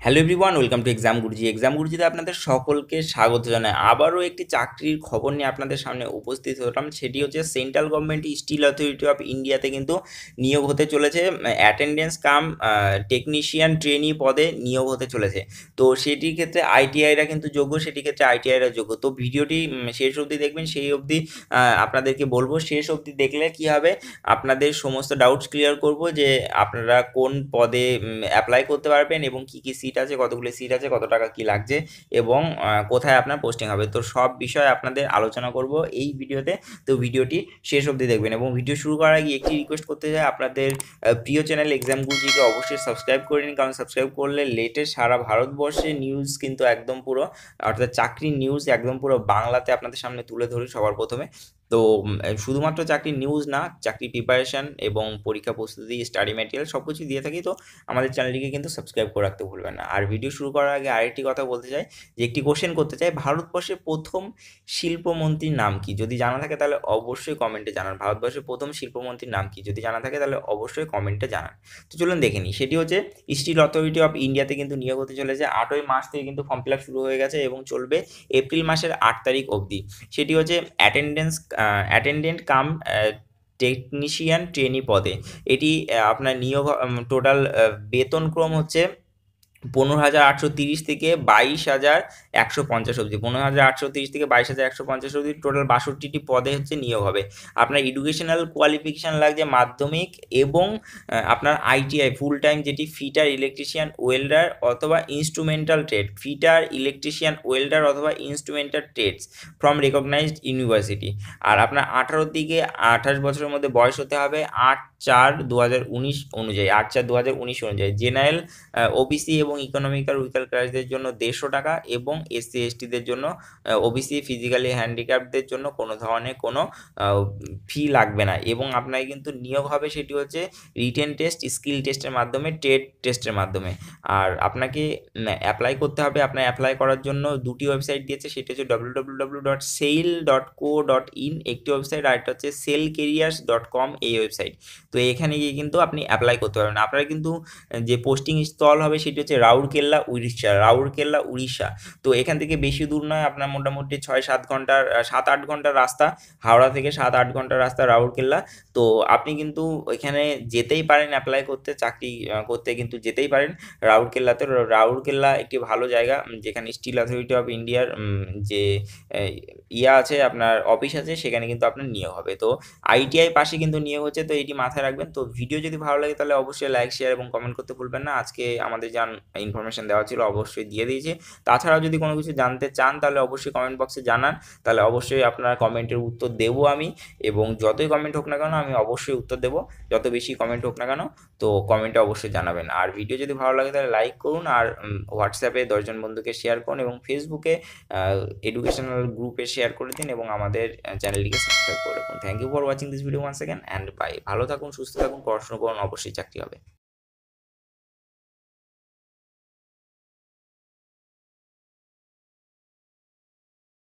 Hello everyone, welcome to exam Guruji. Exam গুরুজিতে আপনাদের সকলকে স্বাগত জানাই। আবারও একটি চাকরির খবর নিয়ে আপনাদের সামনে উপস্থিত হলাম। সেটি হচ্ছে central government steel authority of ইন্ডিয়াতে কিন্তু নিয়োগ হতে চলেছে। অ্যাটেন্ডেন্স কাম টেকনিশিয়ান ট্রেনি পদে নিয়োগ হতে চলেছে। তো সেটির ক্ষেত্রে আইটিআইরা কিন্তু যোগ্য, সেটির ক্ষেত্রে আইটিআইরা যোগ্য। তো ভিডিওটি শেষ অবধি দেখবেন, সেই অবধি আপনাদেরকে বলবো। শেষ অবধি দেখলে কি হবে, আপনাদের সমস্ত ডাউটস ক্লিয়ার করব যে আপনারা কোন পদে অ্যাপ্লাই করতে পারবেন এবং কি কি সিট আছে, কতগুলো সিট আছে, কত টাকা কি লাগছে এবং কোথায় আপনার পোস্টিং হবে। তো সব বিষয়ে আপনাদের আলোচনা করব এই ভিডিওতে। তো ভিডিওটি শেষ অবধি দেখবেন এবং ভিডিও শুরু করার আগে একটি রিকোয়েস্ট করতে চাই, আপনাদের প্রিয় চ্যানেল এক্সাম গুরুজিকে অবশ্যই সাবস্ক্রাইব করে নিন, কারণ সাবস্ক্রাইব করলে লেটেস্ট সারা ভারতবর্ষে নিউজ কিন্তু একদম পুরো, অর্থাৎ চাকরির নিউজ একদম পুরো বাংলাতে আপনাদের সামনে তুলে ধরি সবার প্রথমে। তো শুধুমাত্র চাকরির নিউজ না, চাকরি প্রিপারেশন এবং পরীক্ষা প্রস্তুতি, স্টাডি ম্যাটেরিয়াল সব কিছু দিয়ে থাকি। তো আমাদের চ্যানেলটিকে কিন্তু সাবস্ক্রাইব করে রাখতে ভুলবেন না। আর ভিডিও শুরু করার আগে আরেকটি কথা বলতে চাই, যে একটি কোশ্চেন করতে চাই, ভারতবর্ষের প্রথম শিল্পমন্ত্রীর নাম কি? যদি জানা থাকে তাহলে অবশ্যই কমেন্টে জানান। ভারতবর্ষের প্রথম শিল্পমন্ত্রীর নাম কি? যদি জানা থাকে তাহলে অবশ্যই কমেন্টে জানান। তো চলুন দেখে নিই। সেটি হচ্ছে স্টিল অথরিটি অফ ইন্ডিয়াতে কিন্তু নিয়োগ হতে চলেছে। 8ই মার্চ থেকে কিন্তু ফর্ম ফিল আপ শুরু হয়ে গেছে এবং চলবে এপ্রিল মাসের 8 তারিখ অবধি। সেটি হচ্ছে অ্যাটেন্ডেন্ট কাম টেকনিশিয়ান ট্রেনি পদে। এটি আপনার নিয়োগ টোটাল বেতনক্রম হচ্ছে 15,830 থেকে 22,150 অবধি। 15,830 থেকে 22,150 অবধি টোটাল 62টি পদে হচ্ছে নিয়োগ হবে। আপনার এডুকেশনাল কোয়ালিফিকেশান লাগছে মাধ্যমিক এবং আপনার আইটিআই ফুল টাইম, যেটি ফিটার ইলেকট্রিশিয়ান ওয়েল্ডার অথবা instrumental trade, fitter electrician welder অথবা instrumental trades from recognised university. আর আপনার 18 থেকে 28 বছরের মধ্যে বয়স হতে হবে 8/4/2019 অনুযায়ী, 8/4/2019 অনুযায়ী। জেনারেল ওবিসি এবং ইকোনমিক্যাল উইকার ক্লাসদের জন্য 150 টাকা এবং এসসি এসটিদের জন্য, ওবিসি ফিজিক্যালি হ্যান্ডিক্যাপদের জন্য কোনো ধরনের কোনো ফি লাগবে না। এবং আপনাকে কিন্তু নিয়োগ হবে সেটি হচ্ছে রিটেন টেস্ট, স্কিল টেস্টের মাধ্যমে, টেট টেস্টের মাধ্যমে। আর আপনাকে অ্যাপ্লাই করতে হবে। আপনার অ্যাপ্লাই করার জন্য দুটি ওয়েবসাইট দিয়েছে, সেটি হচ্ছে www.sail.co.in একটি ওয়েবসাইট, আর একটা হচ্ছে selcareers.com এই ওয়েবসাইট। তো এখানে গিয়ে কিন্তু আপনি অ্যাপ্লাই করতে পারবেন। আপনারা কিন্তু যে পোস্টিং স্থল হবে সেটি হচ্ছে রাউরকেল্লা উড়িষ্যা। তো এখান থেকে বেশি দূর নয়, আপনার মোটামুটি 7-8 ঘন্টার রাস্তা, হাওড়া থেকে 7-8 ঘন্টার রাস্তা রাউরকেল্লা। তো আপনি কিন্তু এখানে যেতেই পারেন, অ্যাপ্লাই করতে, চাকরি করতে কিন্তু যেতেই পারেন রাউরকেল্লাতে। রাউরকেল্লা একটি ভালো জায়গা, যেখানে স্টিল অথরিটি অফ ইন্ডিয়ার যে আছে, আপনার অফিস আছে, সেখানে কিন্তু আপনার নিয়োগ হবে। তো আইটিআই পাশে কিন্তু নিয়োগ হচ্ছে, তো এটি মাথায় রাখবেন। তো ভিডিও যদি ভালো লাগে তাহলে অবশ্যই লাইক, শেয়ার এবং কমেন্ট করতে ভুলবেন না। আজকে আমাদের যা ইনফরমেশন দেওয়া ছিল অবশ্যই দিয়ে দিয়েছি। তাছাড়াও যদি কোনো কিছু জানতে চান তাহলে অবশ্যই কমেন্ট বক্সে জানান, তাহলে অবশ্যই আপনার কমেন্টের উত্তর দেবো আমি। এবং যতই কমেন্ট হোক না কেন আমি অবশ্যই উত্তর দেবো, যত বেশি কমেন্ট হোক না কেন। তো কমেন্টে অবশ্যই জানাবেন। আর ভিডিও যদি ভালো লাগে তাহলে লাইক করুন, আর হোয়াটসঅ্যাপে 10জন বন্ধুকে শেয়ার করুন এবং ফেসবুকে এডুকেশনাল গ্রুপে শেয়ার করে দিন এবং আমাদের চ্যানেলটিকে সাবস্ক্রাইব করে রাখুন। Thank you for watching this video once second and bye. ভালো থাকুন, সুস্থ থাকুন, পড়াশোনা করুন, অবশ্যই চাকরি হবে।